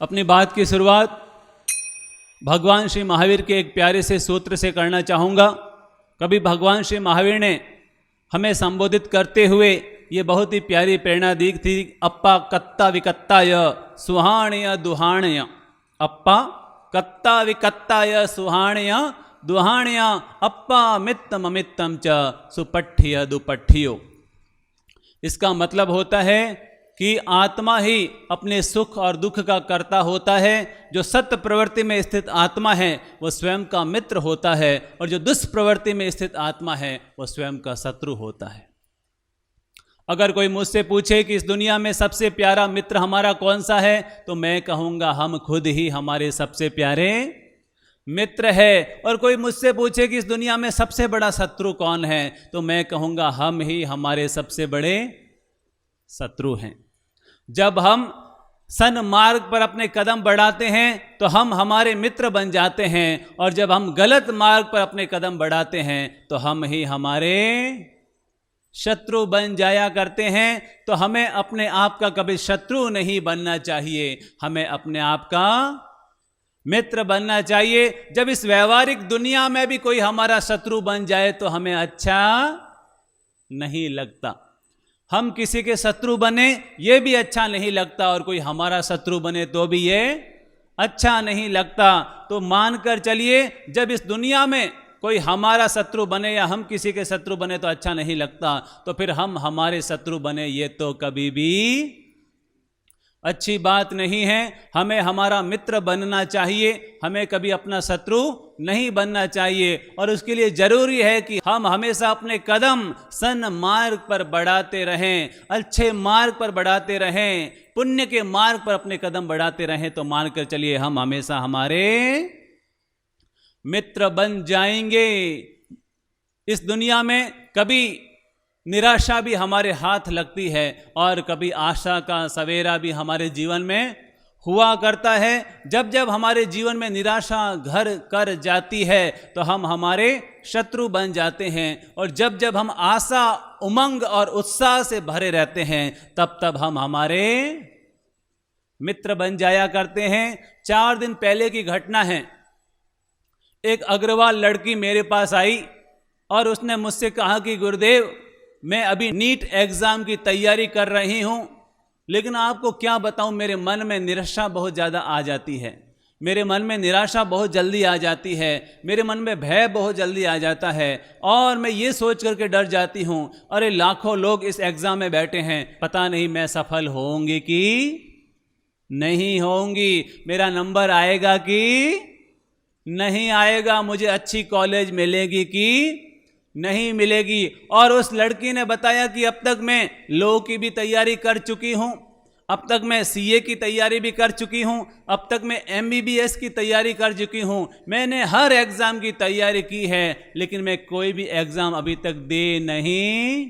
अपनी बात की शुरुआत भगवान श्री महावीर के एक प्यारे से सूत्र से करना चाहूँगा। कभी भगवान श्री महावीर ने हमें संबोधित करते हुए ये बहुत ही प्यारी प्रेरणा दी थी। अप्पा कत्ता विकत्ताय सुहाण्य दुहाण्य, अप्पा कत्ता विकत्ताय सुहाण्य दुहाण्य, अप्पा मित्तम अमित्तम च सुपठ्य दुपठ्यो। इसका मतलब होता है कि आत्मा ही अपने सुख और दुख का कर्ता होता है। जो सत्य प्रवृत्ति में स्थित आत्मा है वो स्वयं का मित्र होता है, और जो दुष्प्रवृत्ति में स्थित आत्मा है वो स्वयं का शत्रु होता है। अगर कोई मुझसे पूछे कि इस दुनिया में सबसे प्यारा मित्र हमारा कौन सा है, तो मैं कहूँगा हम खुद ही हमारे सबसे प्यारे मित्र है। और कोई मुझसे पूछे कि इस दुनिया में सबसे बड़ा शत्रु कौन है, तो मैं कहूँगा हम ही हमारे सबसे बड़े शत्रु हैं। जब हम सन्मार्ग पर अपने कदम बढ़ाते हैं तो हम हमारे मित्र बन जाते हैं, और जब हम गलत मार्ग पर अपने कदम बढ़ाते हैं तो हम ही हमारे शत्रु बन जाया करते हैं। तो हमें अपने आप का कभी शत्रु नहीं बनना चाहिए, हमें अपने आप का मित्र बनना चाहिए। जब इस व्यवहारिक दुनिया में भी कोई हमारा शत्रु बन जाए तो हमें अच्छा नहीं लगता। हम किसी के शत्रु बने ये भी अच्छा नहीं लगता, और कोई हमारा शत्रु बने तो भी ये अच्छा नहीं लगता। तो मानकर चलिए, जब इस दुनिया में कोई हमारा शत्रु बने या हम किसी के शत्रु बने तो अच्छा नहीं लगता, तो फिर हम हमारे शत्रु बने ये तो कभी भी अच्छी बात नहीं है। हमें हमारा मित्र बनना चाहिए, हमें कभी अपना शत्रु नहीं बनना चाहिए। और उसके लिए जरूरी है कि हम हमेशा अपने कदम सन्मार्ग पर बढ़ाते रहें, अच्छे मार्ग पर बढ़ाते रहें, पुण्य के मार्ग पर अपने कदम बढ़ाते रहें। तो मानकर चलिए हम हमेशा हमारे मित्र बन जाएंगे। इस दुनिया में कभी निराशा भी हमारे हाथ लगती है, और कभी आशा का सवेरा भी हमारे जीवन में हुआ करता है। जब जब हमारे जीवन में निराशा घर कर जाती है तो हम हमारे शत्रु बन जाते हैं, और जब जब हम आशा उमंग और उत्साह से भरे रहते हैं तब तब हम हमारे मित्र बन जाया करते हैं। 4 दिन पहले की घटना है। एक अग्रवाल लड़की मेरे पास आई और उसने मुझसे कहा कि गुरुदेव, मैं अभी नीट एग्ज़ाम की तैयारी कर रही हूँ, लेकिन आपको क्या बताऊँ, मेरे मन में निराशा बहुत ज़्यादा आ जाती है। मेरे मन में निराशा बहुत जल्दी आ जाती है, मेरे मन में भय बहुत जल्दी आ जाता है, और मैं ये सोच करके डर जाती हूँ, अरे लाखों लोग इस एग्ज़ाम में बैठे हैं, पता नहीं मैं सफल होंगी कि नहीं होंगी, मेरा नंबर आएगा कि नहीं आएगा, मुझे अच्छी कॉलेज मिलेगी कि नहीं मिलेगी। और उस लड़की ने बताया कि अब तक मैं लॉ की भी तैयारी कर चुकी हूँ, अब तक मैं सीए की तैयारी भी कर चुकी हूँ, अब तक मैं एमबीबीएस की तैयारी कर चुकी हूँ, मैंने हर एग्ज़ाम की तैयारी की है, लेकिन मैं कोई भी एग्ज़ाम अभी तक दे नहीं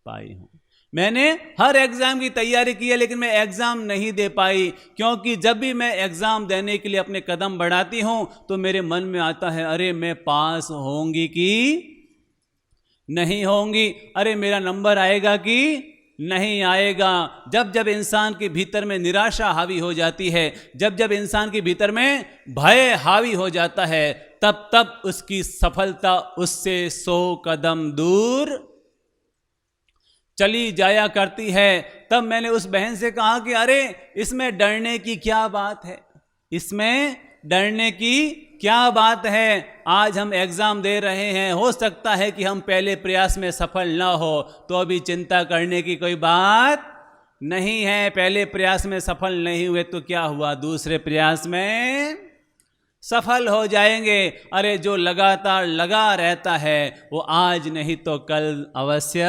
पाई हूँ। मैंने हर एग्ज़ाम की तैयारी की है, लेकिन मैं एग्ज़ाम नहीं दे पाई, क्योंकि जब भी मैं एग्ज़ाम देने के लिए अपने कदम बढ़ाती हूँ तो मेरे मन में आता है, अरे मैं पास होंगी कि नहीं होंगी, अरे मेरा नंबर आएगा कि नहीं आएगा। जब जब इंसान के भीतर में निराशा हावी हो जाती है, जब जब इंसान के भीतर में भय हावी हो जाता है, तब तब उसकी सफलता उससे 100 कदम दूर चली जाया करती है। तब मैंने उस बहन से कहा कि अरे इसमें डरने की क्या बात है, इसमें डरने की क्या बात है, आज हम एग्ज़ाम दे रहे हैं, हो सकता है कि हम पहले प्रयास में सफल ना हो, तो अभी चिंता करने की कोई बात नहीं है। पहले प्रयास में सफल नहीं हुए तो क्या हुआ, दूसरे प्रयास में सफल हो जाएंगे। अरे जो लगातार लगा रहता है वो आज नहीं तो कल अवश्य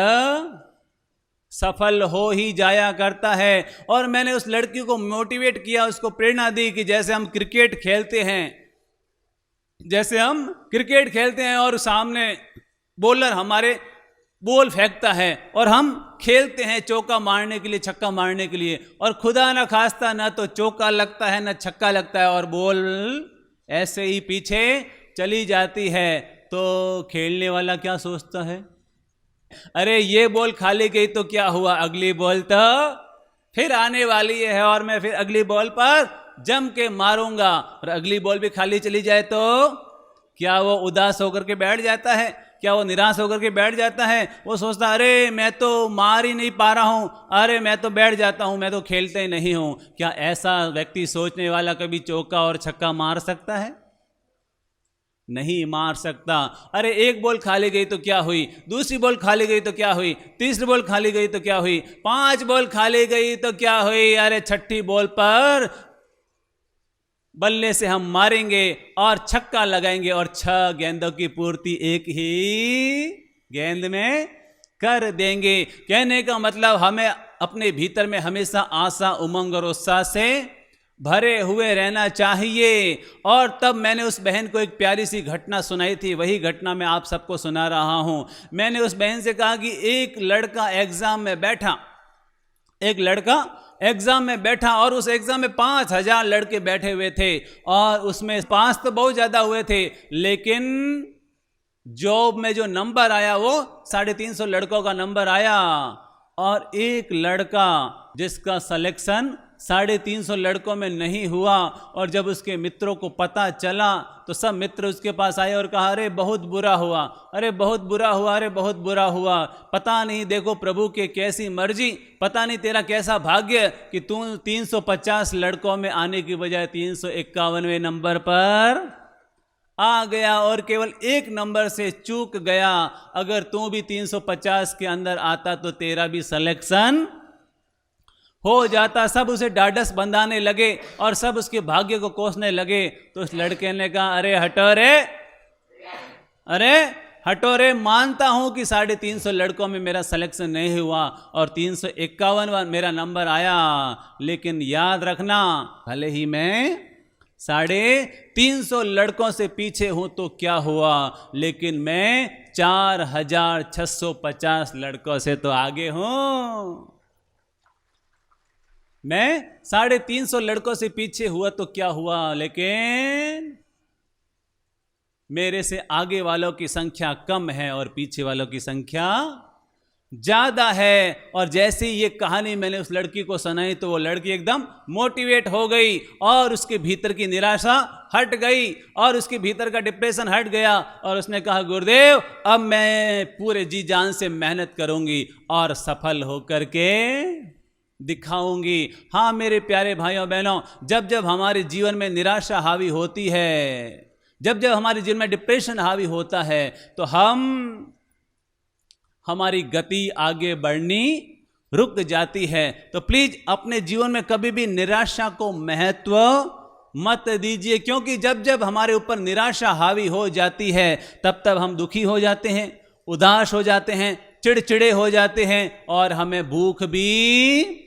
सफल हो ही जाया करता है। और मैंने उस लड़की को मोटिवेट किया, उसको प्रेरणा दी कि जैसे हम क्रिकेट खेलते हैं, जैसे हम क्रिकेट खेलते हैं और सामने बॉलर हमारे बॉल फेंकता है और हम खेलते हैं चौका मारने के लिए, छक्का मारने के लिए, और खुदा ना खास्ता ना तो चौका लगता है ना छक्का लगता है, और बॉल ऐसे ही पीछे चली जाती है। तो खेलने वाला क्या सोचता है, अरे ये बॉल खाली गई तो क्या हुआ, अगली बॉल तो फिर आने वाली है और मैं फिर अगली बॉल पर जम के मारूंगा। और अगली बॉल भी खाली चली जाए तो क्या वो उदास होकर के बैठ जाता है? क्या वो निराश होकर के बैठ जाता है? वो सोचता अरे मैं तो मार ही नहीं पा रहा हूं, अरे मैं तो बैठ जाता हूं, मैं तो खेलते ही नहीं हूं। क्या ऐसा व्यक्ति सोचने वाला कभी चौका और छक्का मार सकता है? नहीं मार सकता। अरे एक बॉल खाली गई तो क्या हुई, दूसरी बॉल खाली गई तो क्या हुई, तीसरी बॉल खाली गई तो क्या हुई, 5 बॉल खाली गई तो क्या हुई, अरे छठी बॉल पर बल्ले से हम मारेंगे और छक्का लगाएंगे और 6 गेंदों की पूर्ति एक ही गेंद में कर देंगे। कहने का मतलब हमें अपने भीतर में हमेशा आशा, उमंग और उत्साह से भरे हुए रहना चाहिए। और तब मैंने उस बहन को एक प्यारी सी घटना सुनाई थी, वही घटना मैं आप सबको सुना रहा हूं। मैंने उस बहन से कहा कि एक लड़का एग्जाम में बैठा और उस एग्जाम में 5000 लड़के बैठे हुए थे और उसमें पास तो बहुत ज्यादा हुए थे, लेकिन जॉब में जो नंबर आया वो 350 लड़कों का नंबर आया। और एक लड़का जिसका सिलेक्शन 350 लड़कों में नहीं हुआ, और जब उसके मित्रों को पता चला तो सब मित्र उसके पास आए और कहा अरे बहुत बुरा हुआ, अरे बहुत बुरा हुआ, अरे बहुत बुरा हुआ। पता नहीं, देखो प्रभु के कैसी मर्जी, पता नहीं तेरा कैसा भाग्य कि तू 350 लड़कों में आने की बजाय 351वें नंबर पर आ गया और केवल एक नंबर से चूक गया। अगर तू भी 350 के अंदर आता तो तेरा भी सिलेक्शन हो जाता। सब उसे ढाढ़स बंधाने लगे और सब उसके भाग्य को कोसने लगे। तो उस लड़के ने कहा अरे हटो रे, मानता हूं कि 350 लड़कों में मेरा सिलेक्शन नहीं हुआ और 351वां मेरा नंबर आया, लेकिन याद रखना भले ही मैं 350 लड़कों से पीछे हूं तो क्या हुआ, लेकिन मैं 4650 लड़कों से तो आगे हूं। मैं 350 लड़कों से पीछे हुआ तो क्या हुआ, लेकिन मेरे से आगे वालों की संख्या कम है और पीछे वालों की संख्या ज्यादा है। और जैसे ही ये कहानी मैंने उस लड़की को सुनाई तो वो लड़की एकदम मोटिवेट हो गई और उसके भीतर की निराशा हट गई और उसके भीतर का डिप्रेशन हट गया और उसने कहा गुरुदेव अब मैं पूरे जी जान से मेहनत करूंगी और सफल होकर के दिखाऊंगी। हाँ मेरे प्यारे भाइयों बहनों, जब जब हमारे जीवन में निराशा हावी होती है, जब जब हमारे जीवन में डिप्रेशन हावी होता है, तो हमारी गति आगे बढ़नी रुक जाती है। तो प्लीज अपने जीवन में कभी भी निराशा को महत्व मत दीजिए, क्योंकि जब जब हमारे ऊपर निराशा हावी हो जाती है तब तब हम दुखी हो जाते हैं, उदास हो जाते हैं, चिड़चिड़े हो जाते हैं और हमें भूख भी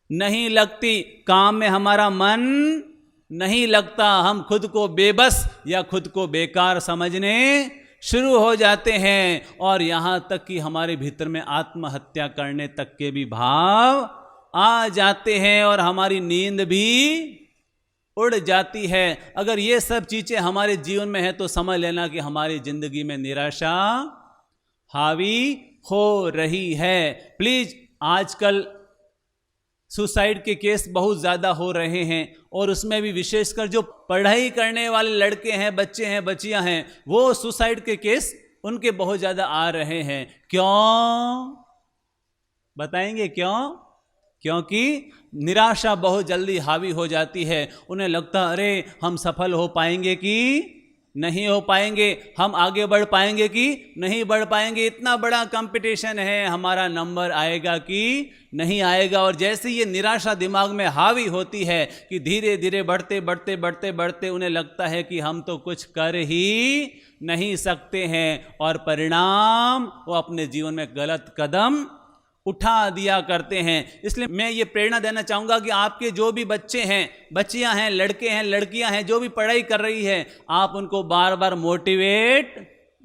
नहीं लगती, काम में हमारा मन नहीं लगता, हम खुद को बेबस या खुद को बेकार समझने शुरू हो जाते हैं और यहां तक कि हमारे भीतर में आत्महत्या करने तक के भी भाव आ जाते हैं और हमारी नींद भी उड़ जाती है। अगर ये सब चीजें हमारे जीवन में है तो समझ लेना कि हमारी जिंदगी में निराशा हावी हो रही है। प्लीज, आजकल सुसाइड के केस बहुत ज़्यादा हो रहे हैं और उसमें भी विशेषकर जो पढ़ाई करने वाले लड़के हैं, बच्चे हैं, बच्चियां हैं, वो सुसाइड के केस उनके बहुत ज़्यादा आ रहे हैं। क्यों बताएंगे क्यों? क्योंकि निराशा बहुत जल्दी हावी हो जाती है। उन्हें लगता अरे हम सफल हो पाएंगे कि नहीं हो पाएंगे, हम आगे बढ़ पाएंगे कि नहीं बढ़ पाएंगे, इतना बड़ा कंपटीशन है, हमारा नंबर आएगा कि नहीं आएगा। और जैसे ये निराशा दिमाग में हावी होती है कि धीरे धीरे बढ़ते बढ़ते बढ़ते बढ़ते उन्हें लगता है कि हम तो कुछ कर ही नहीं सकते हैं और परिणाम वो अपने जीवन में गलत कदम उठा दिया करते हैं। इसलिए मैं ये प्रेरणा देना चाहूँगा कि आपके जो भी बच्चे हैं, बच्चियां हैं, लड़के हैं, लड़कियां हैं, जो भी पढ़ाई कर रही है, आप उनको बार बार मोटिवेट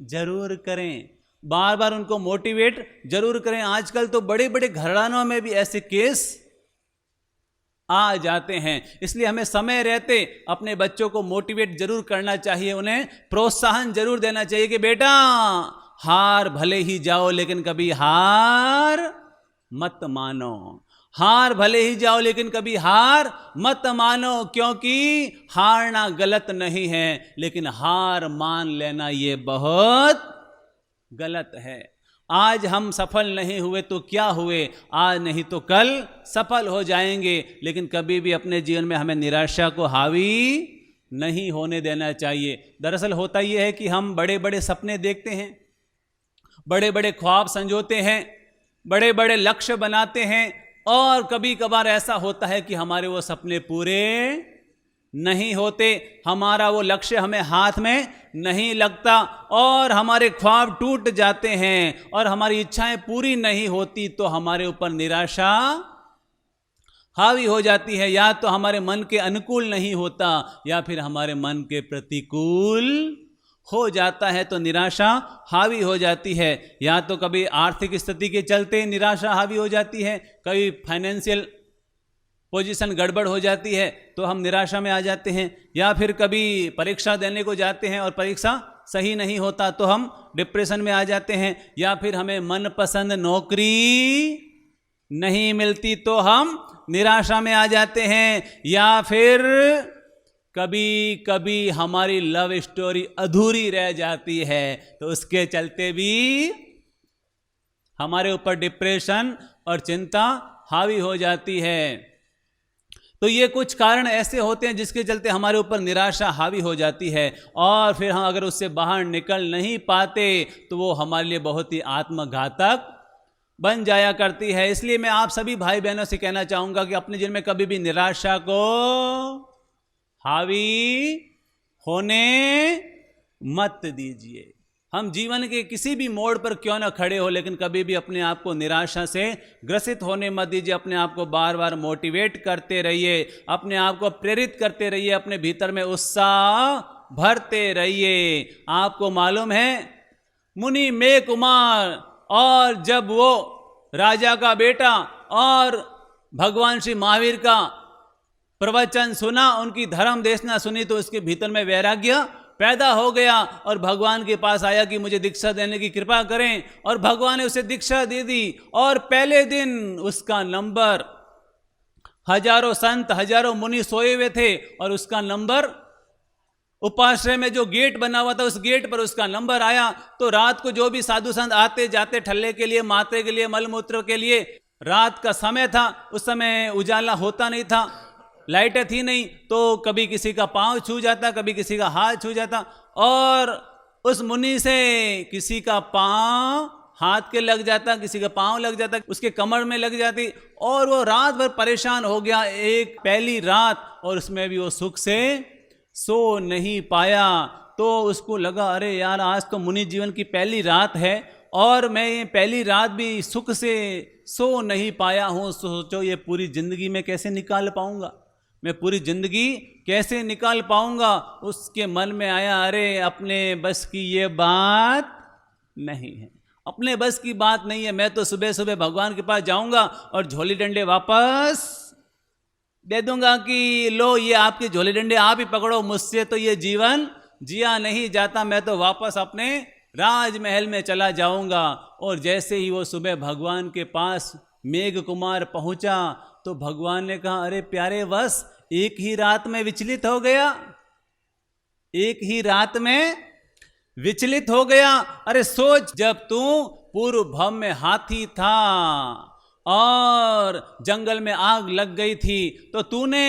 जरूर करें, बार बार उनको मोटिवेट जरूर करें। आजकल तो बड़े बड़े घरानों में भी ऐसे केस आ जाते हैं, इसलिए हमें समय रहते अपने बच्चों को मोटिवेट जरूर करना चाहिए, उन्हें प्रोत्साहन जरूर देना चाहिए कि बेटा हार भले ही जाओ लेकिन कभी हार मत मानो, हार भले ही जाओ लेकिन कभी हार मत मानो, क्योंकि हारना गलत नहीं है लेकिन हार मान लेना ये बहुत गलत है। आज हम सफल नहीं हुए तो क्या हुए, आज नहीं तो कल सफल हो जाएंगे, लेकिन कभी भी अपने जीवन में हमें निराशा को हावी नहीं होने देना चाहिए। दरअसल होता यह है कि हम बड़े बड़े सपने देखते हैं, बड़े बड़े ख्वाब संजोते हैं, बड़े बड़े लक्ष्य बनाते हैं, और कभी कभार ऐसा होता है कि हमारे वो सपने पूरे नहीं होते, हमारा वो लक्ष्य हमें हाथ में नहीं लगता और हमारे ख्वाब टूट जाते हैं और हमारी इच्छाएं पूरी नहीं होती, तो हमारे ऊपर निराशा हावी हो जाती है। या तो हमारे मन के अनुकूल नहीं होता या फिर हमारे मन के प्रतिकूल हो जाता है, तो निराशा हावी हो जाती है। या तो कभी आर्थिक स्थिति के चलते निराशा हावी हो जाती है, कभी फाइनेंशियल पोजीशन गड़बड़ हो जाती है तो हम निराशा में आ जाते हैं, या फिर कभी परीक्षा देने को जाते हैं और परीक्षा सही नहीं होता तो हम डिप्रेशन में आ जाते हैं, या फिर हमें मनपसंद नौकरी नहीं मिलती तो हम निराशा में आ जाते हैं, या फिर कभी कभी हमारी लव स्टोरी अधूरी रह जाती है तो उसके चलते भी हमारे ऊपर डिप्रेशन और चिंता हावी हो जाती है। तो ये कुछ कारण ऐसे होते हैं जिसके चलते हमारे ऊपर निराशा हावी हो जाती है, और फिर हम अगर उससे बाहर निकल नहीं पाते तो वो हमारे लिए बहुत ही आत्मघातक बन जाया करती है। इसलिए मैं आप सभी भाई बहनों से कहना चाहूँगा कि अपने जीवन में कभी भी निराशा को हावी होने मत दीजिए। हम जीवन के किसी भी मोड़ पर क्यों ना खड़े हो, लेकिन कभी भी अपने आप को निराशा से ग्रसित होने मत दीजिए। अपने आप को बार बार मोटिवेट करते रहिए, अपने आप को प्रेरित करते रहिए, अपने भीतर में उत्साह भरते रहिए। आपको मालूम है मुनि मेघ कुमार, और जब वो राजा का बेटा और भगवान श्री महावीर का प्रवचन सुना, उनकी धर्म देशना सुनी, तो उसके भीतर में वैराग्य पैदा हो गया और भगवान के पास आया कि मुझे दीक्षा देने की कृपा करें, और भगवान ने उसे दीक्षा दे दी। और पहले दिन उसका नंबर, हजारों संत हजारों मुनि सोए हुए थे और उसका नंबर, उपाश्रय में जो गेट बना हुआ था उस गेट पर उसका नंबर आया। तो रात को जो भी साधु संत आते जाते ठल्ले के लिए, माते के लिए, मलमूत्र के लिए, रात का समय था, उस समय उजाला होता नहीं था, लाइटें थी नहीं, तो कभी किसी का पांव छू जाता, कभी किसी का हाथ छू जाता, और उस मुनि से किसी का पांव हाथ के लग जाता, किसी का पांव लग जाता, उसके कमर में लग जाती, और वो रात भर परेशान हो गया। एक पहली रात, और उसमें भी वो सुख से सो नहीं पाया। तो उसको लगा अरे यार, आज तो मुनि जीवन की पहली रात है और मैं ये पहली रात भी सुख से सो नहीं पाया हूँ। सोचो ये पूरी जिंदगी में कैसे निकाल पाऊंगा, मैं पूरी जिंदगी कैसे निकाल पाऊंगा। उसके मन में आया अरे अपने बस की ये बात नहीं है, अपने बस की बात नहीं है। मैं तो सुबह सुबह भगवान के पास जाऊंगा और झोली डंडे वापस दे दूंगा कि लो ये आपके झोली डंडे आप ही पकड़ो, मुझसे तो ये जीवन जिया नहीं जाता, मैं तो वापस अपने राजमहल में चला जाऊंगा। और जैसे ही वो सुबह भगवान के पास मेघ कुमार पहुंचा तो भगवान ने कहा अरे प्यारे वश, एक ही रात में विचलित हो गया, एक ही रात में विचलित हो गया। अरे सोच, जब तू पूर्व भव में हाथी था और जंगल में आग लग गई थी तो तूने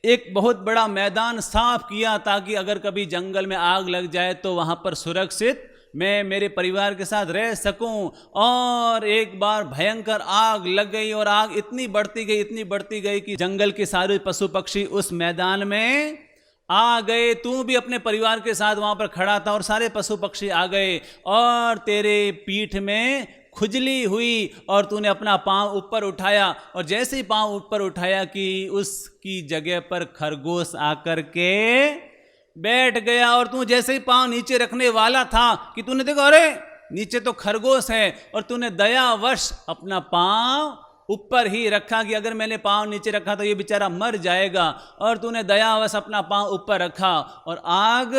एक बहुत बड़ा मैदान साफ किया ताकि अगर कभी जंगल में आग लग जाए तो वहां पर सुरक्षित मैं मेरे परिवार के साथ रह सकूं। और एक बार भयंकर आग लग गई और आग इतनी बढ़ती गई, इतनी बढ़ती गई कि जंगल के सारे पशु पक्षी उस मैदान में आ गए। तू भी अपने परिवार के साथ वहां पर खड़ा था और सारे पशु पक्षी आ गए और तेरे पीठ में खुजली हुई और तूने अपना पांव ऊपर उठाया और जैसे ही पांव ऊपर उठाया कि उसकी जगह पर खरगोश आकर के बैठ गया। और तू जैसे ही पांव नीचे रखने वाला था कि तूने देखा अरे नीचे तो खरगोश है, और तूने दयावश अपना पांव ऊपर ही रखा कि अगर मैंने पांव नीचे रखा तो ये बेचारा मर जाएगा, और तूने दयावश अपना पांव ऊपर रखा और आग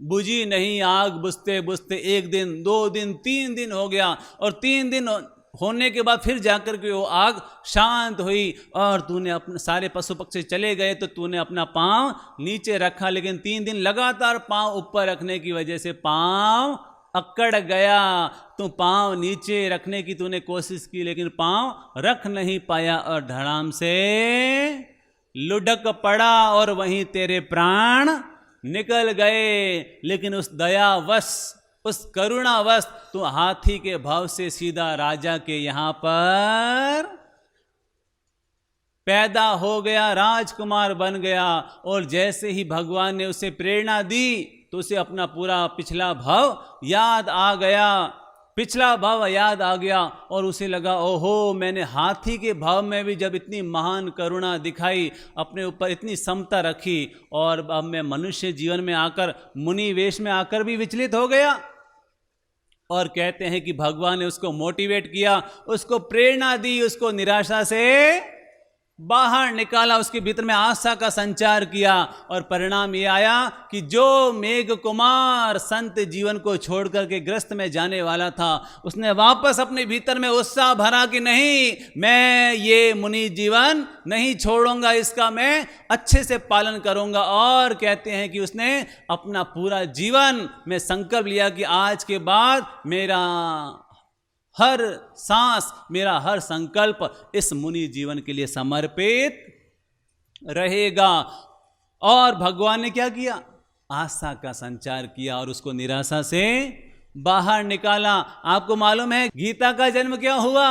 बुझी नहीं। आग बुझते बुझते 1 दिन, 2 दिन, 3 दिन हो गया और 3 दिन होने के बाद फिर जाकर के वो आग शांत हुई और तूने अपने सारे पशु पक्षी चले गए तो तूने अपना पांव नीचे रखा, लेकिन 3 दिन लगातार पांव ऊपर रखने की वजह से पांव अकड़ गया। तू पांव नीचे रखने की तूने कोशिश की लेकिन पांव रख नहीं पाया और धड़ाम से लुढ़क पड़ा और वहीं तेरे प्राण निकल गए। लेकिन उस दयावश, उस करुणावश तू हाथी के भाव से सीधा राजा के यहां पर पैदा हो गया, राजकुमार बन गया। और जैसे ही भगवान ने उसे प्रेरणा दी तो उसे अपना पूरा पिछला भाव याद आ गया, पिछला भाव याद आ गया और उसे लगा ओहो, मैंने हाथी के भाव में भी जब इतनी महान करुणा दिखाई, अपने ऊपर इतनी समता रखी, और अब मैं मनुष्य जीवन में आकर, मुनि वेश में आकर भी विचलित हो गया। और कहते हैं कि भगवान ने उसको मोटिवेट किया, उसको प्रेरणा दी, उसको निराशा से बाहर निकाला, उसके भीतर में आशा का संचार किया। और परिणाम ये आया कि जो मेघ कुमार संत जीवन को छोड़ करके ग्रस्त में जाने वाला था, उसने वापस अपने भीतर में उत्साह भरा कि नहीं, मैं ये मुनि जीवन नहीं छोड़ूंगा, इसका मैं अच्छे से पालन करूंगा। और कहते हैं कि उसने अपना पूरा जीवन में संकल्प लिया कि आज के बाद मेरा हर सांस, मेरा हर संकल्प इस मुनि जीवन के लिए समर्पित रहेगा। और भगवान ने क्या किया? आशा का संचार किया और उसको निराशा से बाहर निकाला। आपको मालूम है गीता का जन्म क्या हुआ?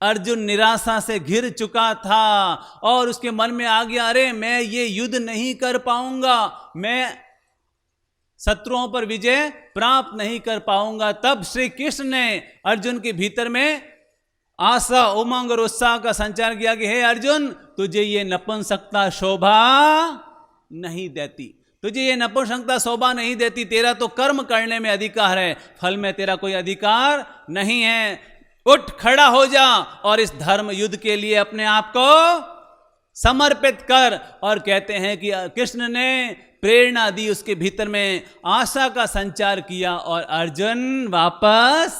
अर्जुन निराशा से घिर चुका था और उसके मन में आ गया, अरे मैं ये युद्ध नहीं कर पाऊंगा, मैं शत्रुओं पर विजय प्राप्त नहीं कर पाऊंगा। तब श्री कृष्ण ने अर्जुन के भीतर में आशा, उमंग और उत्साह का संचार किया कि हे अर्जुन, तुझे ये नपुंसकता शोभा नहीं देती, तुझे ये नपुंसकता शोभा नहीं देती, तेरा तो कर्म करने में अधिकार है, फल में तेरा कोई अधिकार नहीं है। उठ खड़ा हो जा और इस धर्म युद्ध के लिए अपने आप को समर्पित कर। और कहते हैं कि कृष्ण ने प्रेरणा दी, उसके भीतर में आशा का संचार किया और अर्जुन वापस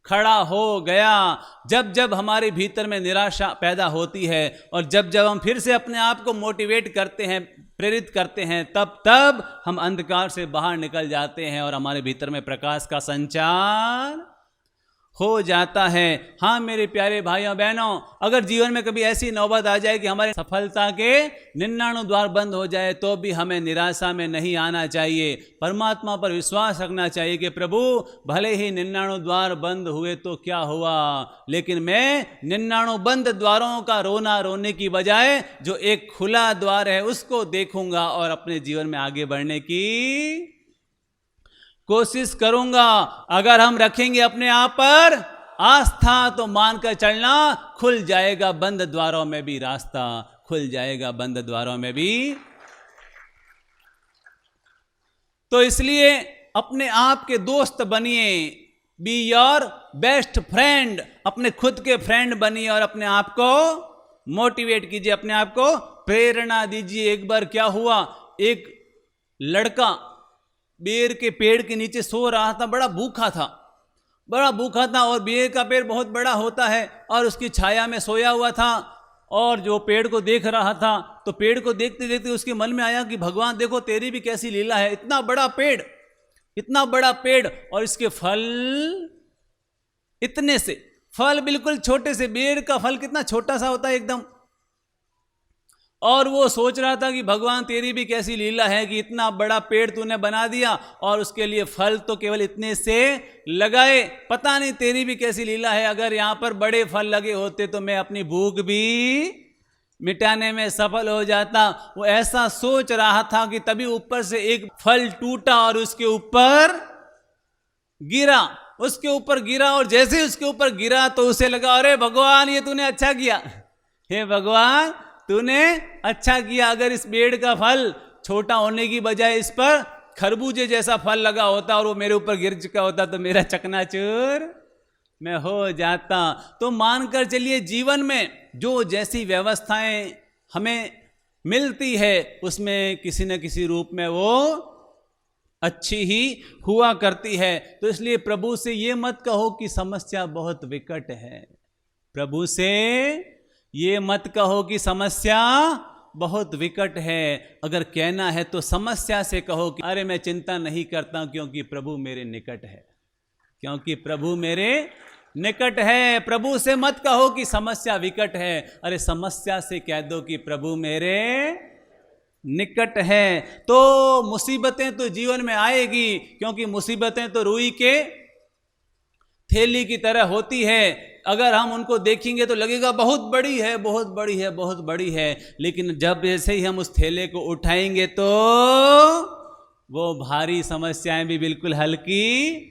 खड़ा हो गया। जब जब हमारे भीतर में निराशा पैदा होती है और जब जब हम फिर से अपने आप को मोटिवेट करते हैं, प्रेरित करते हैं, तब तब हम अंधकार से बाहर निकल जाते हैं और हमारे भीतर में प्रकाश का संचार हो जाता है। हाँ मेरे प्यारे भाइयों बहनों, अगर जीवन में कभी ऐसी नौबत आ जाए कि हमारे सफलता के 99 द्वार बंद हो जाए, तो भी हमें निराशा में नहीं आना चाहिए। परमात्मा पर विश्वास रखना चाहिए कि प्रभु भले ही 99 द्वार बंद हुए तो क्या हुआ, लेकिन मैं 99 बंद द्वारों का रोना रोने की बजाय जो एक खुला द्वार है उसको देखूंगा और अपने जीवन में आगे बढ़ने की कोशिश करूंगा। अगर हम रखेंगे अपने आप पर आस्था तो मानकर चलना, खुल जाएगा बंद द्वारों में भी रास्ता, खुल जाएगा बंद द्वारों में भी। तो इसलिए अपने आप के दोस्त बनिए, बी योर बेस्ट फ्रेंड, अपने खुद के फ्रेंड बनिए और अपने आप को मोटिवेट कीजिए, अपने आप को प्रेरणा दीजिए। एक बार क्या हुआ, एक लड़का बेर के पेड़ के नीचे सो रहा था, बड़ा भूखा था और बेर का पेड़ बहुत बड़ा होता है और उसकी छाया में सोया हुआ था और जो पेड़ को देख रहा था, तो पेड़ को देखते देखते उसके मन में आया कि भगवान देखो तेरी भी कैसी लीला है, इतना बड़ा पेड़ और इसके फल इतने से, फल बिल्कुल छोटे से, बेर का फल कितना छोटा सा होता है एकदम। और वो सोच रहा था कि भगवान तेरी भी कैसी लीला है कि इतना बड़ा पेड़ तूने बना दिया और उसके लिए फल तो केवल इतने से लगाए, पता नहीं तेरी भी कैसी लीला है, अगर यहाँ पर बड़े फल लगे होते तो मैं अपनी भूख भी मिटाने में सफल हो जाता। वो ऐसा सोच रहा था कि तभी ऊपर से एक फल टूटा और उसके ऊपर गिरा और जैसे उसके ऊपर गिरा तो उसे लगा, अरे भगवान ये तूने अच्छा किया, हे भगवान तूने अच्छा किया, अगर इस पेड़ का फल छोटा होने की बजाय इस पर खरबूजे जैसा फल लगा होता और वो मेरे ऊपर गिर चुका होता तो मेरा चकनाचूर मैं हो जाता। तो मानकर चलिए जीवन में जो जैसी व्यवस्थाएं हमें मिलती है उसमें किसी न किसी रूप में वो अच्छी ही हुआ करती है। तो इसलिए प्रभु से ये मत कहो कि समस्या बहुत विकट है। प्रभु से ये मत कहो कि समस्या बहुत विकट है। अगर कहना है तो समस्या से कहो कि अरे मैं चिंता नहीं करता क्योंकि प्रभु मेरे निकट है, क्योंकि प्रभु मेरे निकट है। प्रभु से मत कहो कि समस्या विकट है, अरे समस्या से कह दो कि प्रभु मेरे निकट है। तो मुसीबतें तो जीवन में आएगी, क्योंकि मुसीबतें तो रुई के थैली की तरह होती है। अगर हम उनको देखेंगे तो लगेगा बहुत बड़ी है, बहुत बड़ी है, बहुत बड़ी है, लेकिन जब जैसे ही हम उस थैले को उठाएंगे तो वो भारी समस्याएं भी बिल्कुल हल्की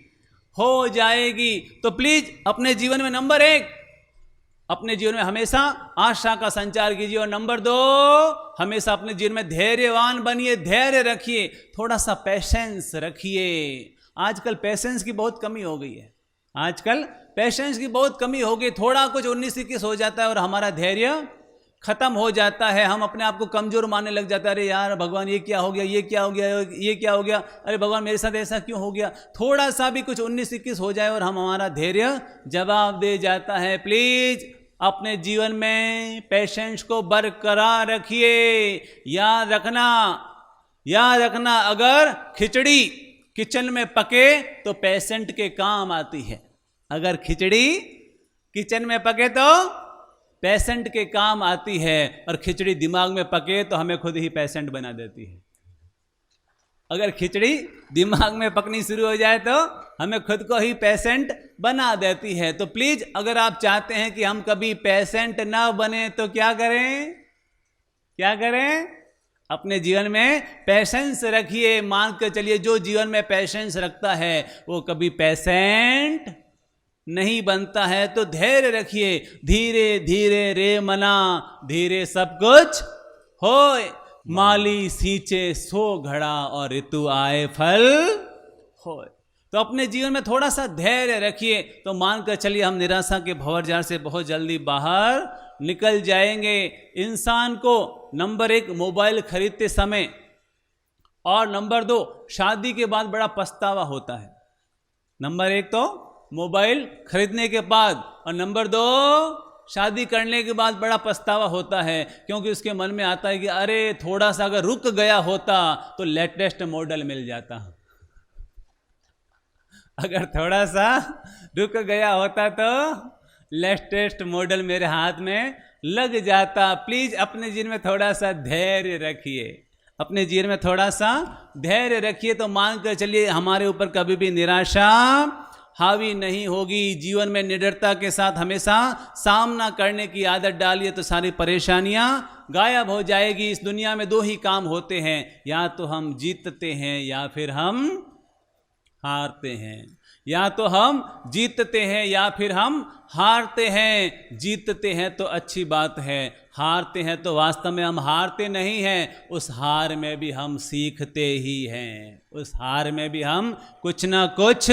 हो जाएगी। तो प्लीज अपने जीवन में नंबर 1, अपने जीवन में हमेशा आशा का संचार कीजिए, और नंबर 2, हमेशा अपने जीवन में धैर्यवान बनिए, धैर्य रखिए, थोड़ा सा पेशेंस रखिए। आजकल पेशेंस की बहुत कमी हो गई है, आजकल पेशेंस की बहुत कमी हो गई। थोड़ा कुछ 19-21 हो जाता है और हमारा धैर्य खत्म हो जाता है, हम अपने आप को कमजोर मानने लग जाता है। अरे यार भगवान ये क्या हो गया, ये क्या हो गया, ये क्या हो गया, अरे भगवान मेरे साथ ऐसा क्यों हो गया। थोड़ा सा भी कुछ 19-21 हो जाए और हमारा धैर्य जवाब दे जाता है। प्लीज अपने जीवन में पेशेंस को बरकरार रखिए। याद रखना अगर खिचड़ी किचन में पके तो पेशेंट के काम आती है, अगर खिचड़ी किचन में पके तो पेशेंट के काम आती है, और खिचड़ी दिमाग में पके तो हमें खुद ही पेशेंट बना देती है। अगर खिचड़ी दिमाग में पकनी शुरू हो जाए तो हमें खुद को ही पेशेंट बना देती है। तो प्लीज अगर आप चाहते हैं कि हम कभी पेशेंट ना बने तो क्या करें? अपने जीवन में पेशेंस रखिए। मान कर चलिए जो जीवन में पेशेंस रखता है वो कभी पेशेंट नहीं बनता है। तो धैर्य रखिए, धीरे धीरे रे मना, धीरे सब कुछ होए, माली सींचे सो घड़ा और ऋतु आए फल होए। तो अपने जीवन में थोड़ा सा धैर्य रखिए, तो मानकर चलिए हम निराशा के भंवरजाल से बहुत जल्दी बाहर निकल जाएंगे। इंसान को नंबर 1 मोबाइल खरीदते समय, और नंबर 2 शादी के बाद बड़ा पछतावा होता है। नंबर 1 तो मोबाइल खरीदने के बाद, और नंबर 2 शादी करने के बाद बड़ा पछतावा होता है, क्योंकि उसके मन में आता है कि अरे थोड़ा सा अगर रुक गया होता तो लेटेस्ट मॉडल मिल जाता, अगर थोड़ा सा रुक गया होता तो लेटेस्ट मॉडल मेरे हाथ में लग जाता। प्लीज अपने जीवन में थोड़ा सा धैर्य रखिए, अपने जीवन में थोड़ा सा धैर्य रखिए। तो मान कर चलिए हमारे ऊपर कभी भी निराशा हावी नहीं होगी। जीवन में निडरता के साथ हमेशा सामना करने की आदत डालिए तो सारी परेशानियां गायब हो जाएगी। इस दुनिया में 2 ही काम होते हैं, या तो हम जीतते हैं या फिर हम हारते हैं, या तो हम जीतते हैं या फिर हम हारते हैं। जीतते हैं तो अच्छी बात है, हारते हैं तो वास्तव में हम हारते नहीं हैं, उस हार में भी हम सीखते ही हैं, उस हार में भी हम कुछ ना कुछ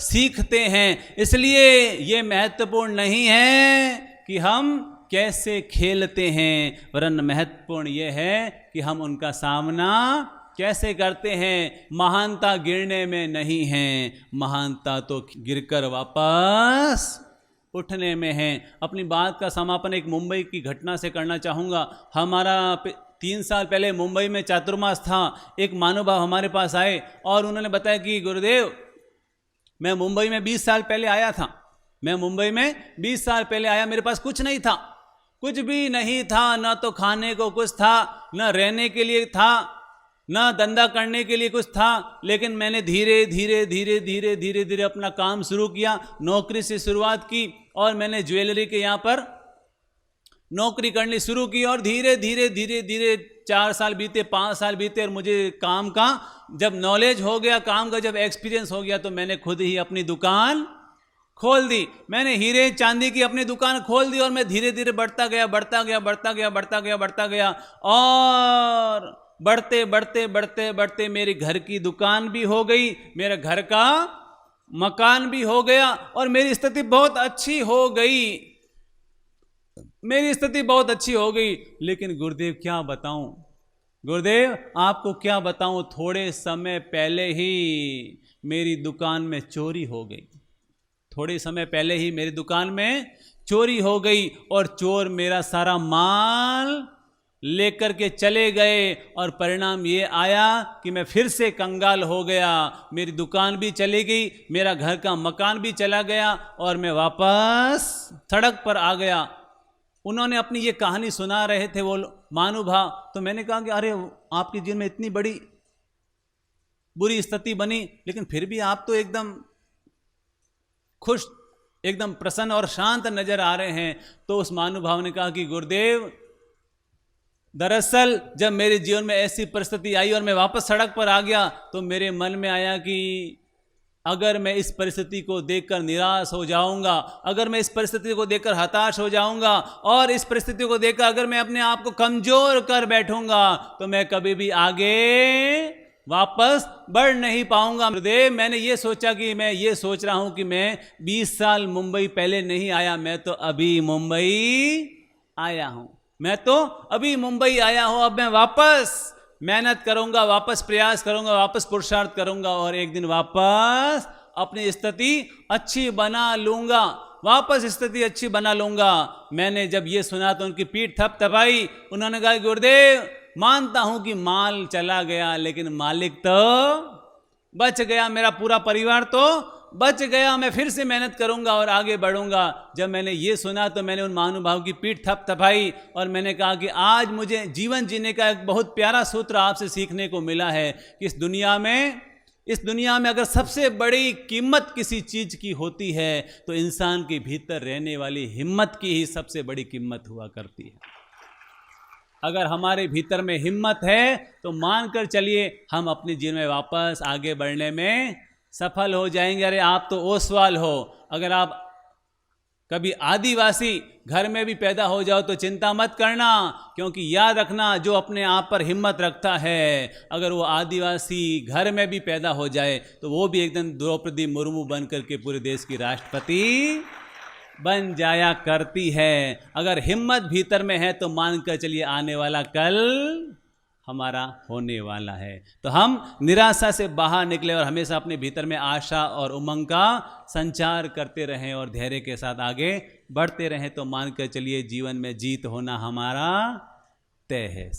सीखते हैं। इसलिए ये महत्वपूर्ण नहीं है कि हम कैसे खेलते हैं, वरन महत्वपूर्ण ये है कि हम उनका सामना कैसे करते हैं। महानता गिरने में नहीं है, महानता तो गिरकर वापस उठने में है। अपनी बात का समापन एक मुंबई की घटना से करना चाहूँगा। हमारा 3 साल पहले मुंबई में चातुर्मास था। एक महानुभाव हमारे पास आए और उन्होंने बताया कि गुरुदेव मैं मुंबई में 20 साल पहले आया था, मैं मुंबई में 20 साल पहले आया, मेरे पास कुछ नहीं था, कुछ भी नहीं था, ना तो खाने को कुछ था, ना रहने के लिए था, ना धंधा करने के लिए कुछ था। लेकिन मैंने धीरे धीरे धीरे धीरे धीरे धीरे अपना काम शुरू किया, नौकरी से शुरुआत की और मैंने ज्वेलरी के यहाँ पर नौकरी करनी शुरू की। और धीरे धीरे धीरे धीरे 4 साल बीते, 5 साल बीते और मुझे काम का जब नॉलेज हो गया, काम का जब एक्सपीरियंस हो गया, तो मैंने खुद ही अपनी दुकान खोल दी। मैंने हीरे चांदी की अपनी दुकान खोल दी और मैं धीरे धीरे बढ़ता गया, बढ़ता गया, बढ़ता गया, बढ़ता गया, बढ़ता गया और बढ़ते बढ़ते बढ़ते बढ़ते मेरी घर की दुकान भी हो गई, मेरे घर का मकान भी हो गया और मेरी स्थिति बहुत अच्छी हो गई, मेरी स्थिति बहुत अच्छी हो गई। लेकिन गुरुदेव क्या बताऊं, गुरुदेव आपको क्या बताऊं, थोड़े समय पहले ही मेरी दुकान में चोरी हो गई। थोड़े समय पहले ही मेरी दुकान में चोरी हो गई और चोर मेरा सारा माल लेकर के चले गए और परिणाम ये आया कि मैं फिर से कंगाल हो गया। मेरी दुकान भी चली गई, मेरा घर का मकान भी चला गया और मैं वापस सड़क पर आ गया। उन्होंने अपनी ये कहानी सुना रहे थे वो महानुभाव, तो मैंने कहा कि अरे आपके जीवन में इतनी बड़ी बुरी स्थिति बनी, लेकिन फिर भी आप तो एकदम खुश, एकदम प्रसन्न और शांत नजर आ रहे हैं। तो उस महानुभाव ने कहा कि गुरुदेव दरअसल जब मेरे जीवन में ऐसी परिस्थिति आई और मैं वापस सड़क पर आ गया, तो मेरे मन में आया कि अगर मैं इस परिस्थिति को देखकर निराश हो जाऊंगा, अगर मैं इस परिस्थिति को देखकर हताश हो जाऊंगा और इस परिस्थिति को देखकर अगर मैं अपने आप को कमजोर कर बैठूंगा, तो मैं कभी भी आगे वापस बढ़ नहीं पाऊंगा। गुरुदेव मैंने ये सोचा कि मैं ये सोच रहा हूं कि मैं 20 साल मुंबई पहले नहीं आया, मैं तो अभी मुंबई आया हूं, मैं तो अभी मुंबई आया हूं। अब मैं वापस मेहनत करूंगा, वापस प्रयास करूंगा, वापस पुरुषार्थ करूंगा और एक दिन वापस अपनी स्थिति अच्छी बना लूंगा, वापस स्थिति अच्छी बना लूंगा। मैंने जब ये सुना तो उनकी पीठ थपथपाई। उन्होंने कहा गुरुदेव मानता हूं कि माल चला गया, लेकिन मालिक तो बच गया, मेरा पूरा परिवार तो बच गया, मैं फिर से मेहनत करूंगा और आगे बढ़ूंगा। जब मैंने ये सुना तो मैंने उन महानुभाव की पीठ थपथपाई और मैंने कहा कि आज मुझे जीवन जीने का एक बहुत प्यारा सूत्र आपसे सीखने को मिला है कि इस दुनिया में अगर सबसे बड़ी कीमत किसी चीज की होती है तो इंसान के भीतर रहने वाली हिम्मत की ही सबसे बड़ी कीमत हुआ करती है। अगर हमारे भीतर में हिम्मत है तो मानकर चलिए हम अपने जीवन में वापस आगे बढ़ने में सफल हो जाएंगे। अरे आप तो ओसवाल हो, अगर आप कभी आदिवासी घर में भी पैदा हो जाओ तो चिंता मत करना, क्योंकि याद रखना जो अपने आप पर हिम्मत रखता है, अगर वो आदिवासी घर में भी पैदा हो जाए तो वो भी एक दिन द्रौपदी मुर्मू बन करके पूरे देश की राष्ट्रपति बन जाया करती है। अगर हिम्मत भीतर में है तो मानकर चलिए आने वाला कल हमारा होने वाला है। तो हम निराशा से बाहर निकले और हमेशा अपने भीतर में आशा और उमंग का संचार करते रहें और धैर्य के साथ आगे बढ़ते रहें, तो मानकर चलिए जीवन में जीत होना हमारा तय है।